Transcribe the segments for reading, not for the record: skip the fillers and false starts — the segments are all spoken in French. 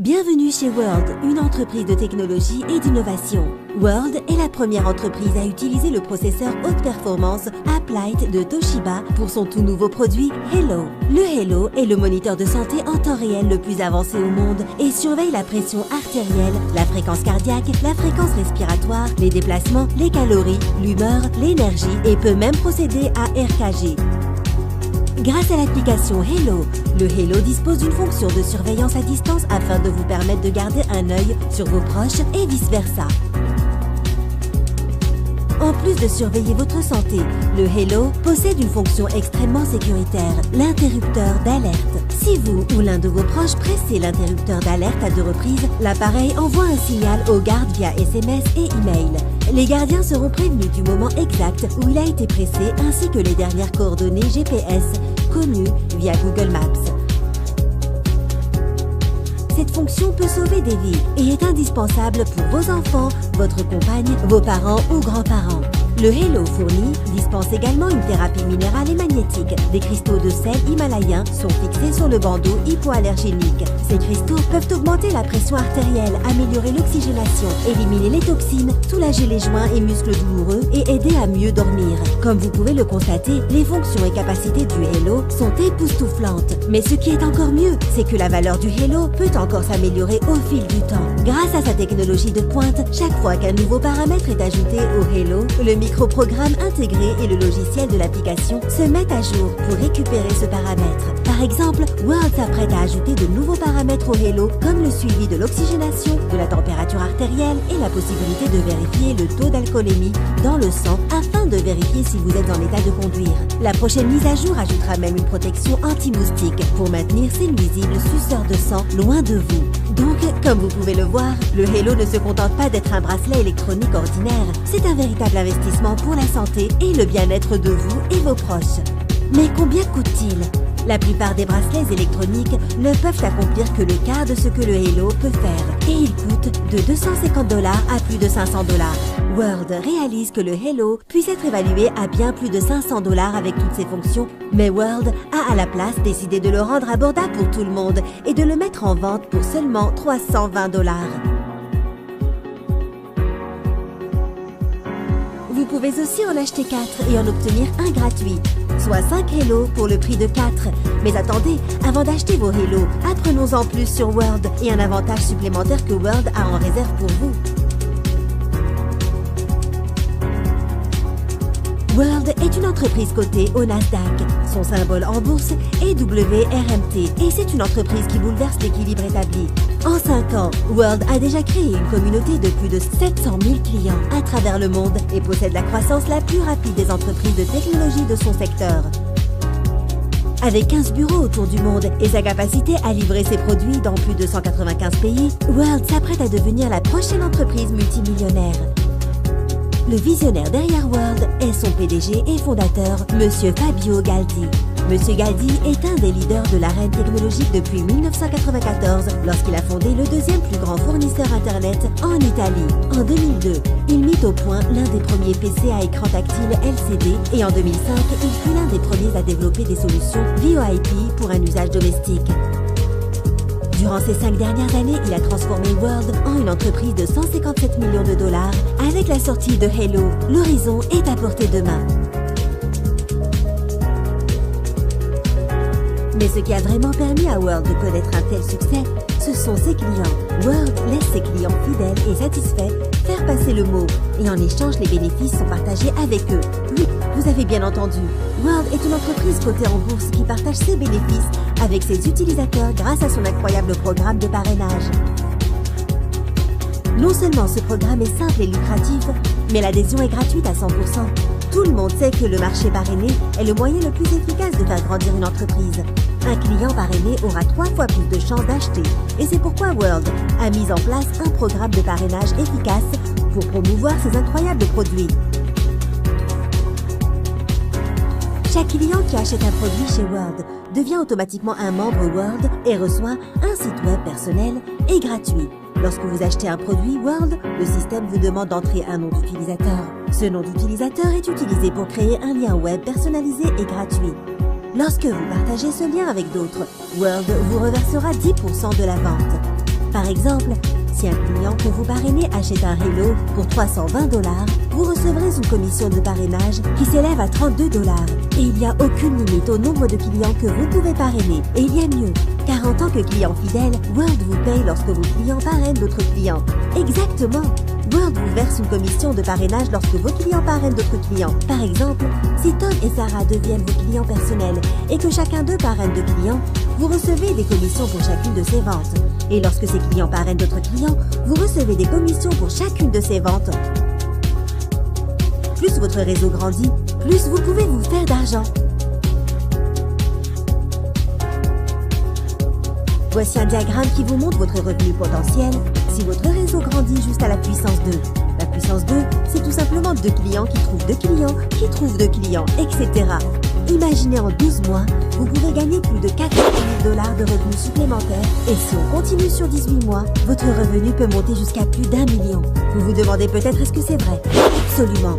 Bienvenue chez World, une entreprise de technologie et d'innovation. World est la première entreprise à utiliser le processeur haute performance Uplight de Toshiba pour son tout nouveau produit Hello. Le Hello est le moniteur de santé en temps réel le plus avancé au monde et surveille la pression artérielle, la fréquence cardiaque, la fréquence respiratoire, les déplacements, les calories, l'humeur, l'énergie et peut même procéder à RKG. Grâce à l'application Hello, le Hello dispose d'une fonction de surveillance à distance afin de vous permettre de garder un œil sur vos proches et vice-versa. En plus de surveiller votre santé, le Hello possède une fonction extrêmement sécuritaire, l'interrupteur d'alerte. Si vous ou l'un de vos proches pressez l'interrupteur d'alerte à 2 reprises, l'appareil envoie un signal aux gardes via SMS et email. Les gardiens seront prévenus du moment exact où il a été pressé ainsi que les dernières coordonnées GPS connues via Google Maps. Cette fonction peut sauver des vies et est indispensable pour vos enfants, votre compagne, vos parents ou grands-parents. Le Hello fourni dispense également une thérapie minérale et magnétique. Des cristaux de sel himalayens sont fixés sur le bandeau hypoallergénique. Ces cristaux peuvent augmenter la pression artérielle, améliorer l'oxygénation, éliminer les toxines, soulager les joints et muscles douloureux et aider à mieux dormir. Comme vous pouvez le constater, les fonctions et capacités du Hello sont époustouflantes. Mais ce qui est encore mieux, c'est que la valeur du Hello peut encore s'améliorer au fil du temps. Grâce à sa technologie de pointe, chaque fois qu'un nouveau paramètre est ajouté au Hello, le microprogramme intégré et le logiciel de l'application se mettent à jour pour récupérer ce paramètre. Par exemple, World s'apprête à ajouter de nouveaux paramètres au Hello comme le suivi de l'oxygénation, de la température artérielle et la possibilité de vérifier le taux d'alcoolémie dans le sang afin de vérifier si vous êtes en état de conduire. La prochaine mise à jour ajoutera même une protection anti-moustique pour maintenir ces nuisibles suceurs de sang loin de vous. Donc, comme vous pouvez le voir, le Hello ne se contente pas d'être un bracelet électronique ordinaire. C'est un véritable investissement pour la santé et le bien-être de vous et vos proches. Mais combien coûte-t-il ? La plupart des bracelets électroniques ne peuvent accomplir que le quart de ce que le Hello peut faire et ils coûtent de $250 à plus de $500. World réalise que le Hello puisse être évalué à bien plus de $500 avec toutes ses fonctions, mais World a à la place décidé de le rendre abordable pour tout le monde et de le mettre en vente pour seulement $320. Vous pouvez aussi en acheter 4 et en obtenir un gratuit, soit 5 Hello pour le prix de 4. Mais attendez, avant d'acheter vos Hello, apprenons-en plus sur World et un avantage supplémentaire que World a en réserve pour vous. World est une entreprise cotée au Nasdaq. Son symbole en bourse est WRMT et c'est une entreprise qui bouleverse l'équilibre établi. En 5 ans, World a déjà créé une communauté de plus de 700 000 clients à travers le monde et possède la croissance la plus rapide des entreprises de technologie de son secteur. Avec 15 bureaux autour du monde et sa capacité à livrer ses produits dans plus de 195 pays, World s'apprête à devenir la prochaine entreprise multimillionnaire. Le visionnaire derrière World est son PDG et fondateur, Monsieur Fabio Galdi. Monsieur Galdi est un des leaders de l'arène technologique depuis 1994 lorsqu'il a fondé le 2e plus grand fournisseur Internet en Italie. En 2002, il mit au point l'un des premiers PC à écran tactile LCD et en 2005, il fut l'un des premiers à développer des solutions VoIP pour un usage domestique. Durant ces 5 dernières années, il a transformé World en une entreprise de $157 millions. Avec la sortie de Hello, l'horizon est à portée de main. Mais ce qui a vraiment permis à World de connaître un tel succès, ce sont ses clients. World laisse ses clients fidèles et satisfaits faire passer le mot et en échange, les bénéfices sont partagés avec eux. Oui, vous avez bien entendu. World est une entreprise cotée en bourse qui partage ses bénéfices avec ses utilisateurs grâce à son incroyable programme de parrainage. Non seulement ce programme est simple et lucratif, mais l'adhésion est gratuite à 100%. Tout le monde sait que le marché parrainé est le moyen le plus efficace de faire grandir une entreprise. Un client parrainé aura 3 fois plus de chances d'acheter. Et c'est pourquoi World a mis en place un programme de parrainage efficace pour promouvoir ses incroyables produits. Chaque client qui achète un produit chez World devient automatiquement un membre World et reçoit un site web personnel et gratuit. Lorsque vous achetez un produit World, le système vous demande d'entrer un nom d'utilisateur. Ce nom d'utilisateur est utilisé pour créer un lien web personnalisé et gratuit. Lorsque vous partagez ce lien avec d'autres, World vous reversera 10% de la vente. Par exemple, si un client que vous parrainez achète un Hello pour 320 $, vous recevrez une commission de parrainage qui s'élève à 32 $. Et il n'y a aucune limite au nombre de clients que vous pouvez parrainer. Et il y a mieux, car en tant que client fidèle, World vous paye lorsque vos clients parrainent d'autres clients. Exactement! World vous verse une commission de parrainage lorsque vos clients parrainent d'autres clients. Par exemple, si Tom et Sarah deviennent vos clients personnels et que chacun d'eux parraine 2 clients, vous recevez des commissions pour chacune de ces ventes. Et lorsque ces clients parrainent d'autres clients, vous recevez des commissions pour chacune de ces ventes. Plus votre réseau grandit, plus vous pouvez vous faire d'argent. Voici un diagramme qui vous montre votre revenu potentiel si votre réseau grandit juste à la puissance 2. La puissance 2, c'est tout simplement 2 clients qui trouvent 2 clients, qui trouvent 2 clients, etc. Imaginez en 12 mois, vous pouvez gagner plus de 4 000 $ de revenus supplémentaires. Et si on continue sur 18 mois, votre revenu peut monter jusqu'à plus d'1 million. Vous vous demandez peut-être est-ce que c'est vrai? Absolument.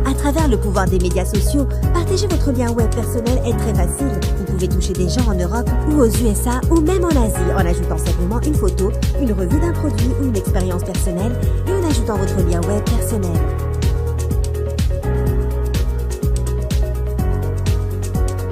À travers le pouvoir des médias sociaux, partager votre lien web personnel est très facile. Vous pouvez toucher des gens en Europe ou aux USA ou même en Asie en ajoutant simplement une photo, une revue d'un produit ou une expérience personnelle et en ajoutant votre lien web personnel.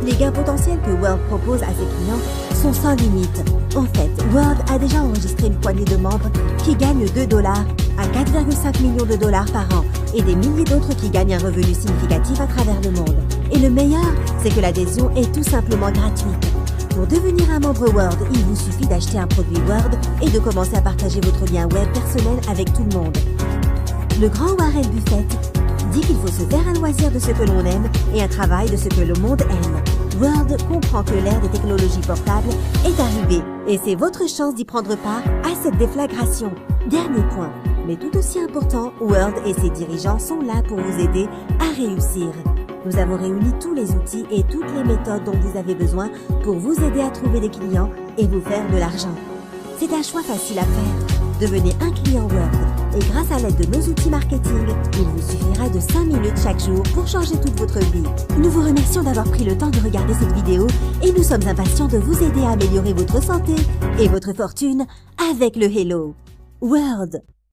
Les gains potentiels que World propose à ses clients sont sans limite. En fait, World a déjà enregistré une poignée de membres qui gagnent 2 $ à 4,5 millions de $ par an et des milliers d'autres qui gagnent un revenu significatif à travers le monde. Et le meilleur, c'est que l'adhésion est tout simplement gratuite. Pour devenir un membre World, il vous suffit d'acheter un produit World et de commencer à partager votre lien web personnel avec tout le monde. Le grand Warren Buffett dit qu'il faut se faire un loisir de ce que l'on aime et un travail de ce que le monde aime. World comprend que l'ère des technologies portables est arrivée et c'est votre chance d'y prendre part à cette déflagration. Dernier point, mais tout aussi important, World et ses dirigeants sont là pour vous aider à réussir. Nous avons réuni tous les outils et toutes les méthodes dont vous avez besoin pour vous aider à trouver des clients et vous faire de l'argent. C'est un choix facile à faire. Devenez un client World et grâce à l'aide de nos outils marketing, il vous suffira de 5 minutes chaque jour pour changer toute votre vie. Nous vous remercions d'avoir pris le temps de regarder cette vidéo et nous sommes impatients de vous aider à améliorer votre santé et votre fortune avec le Hello World.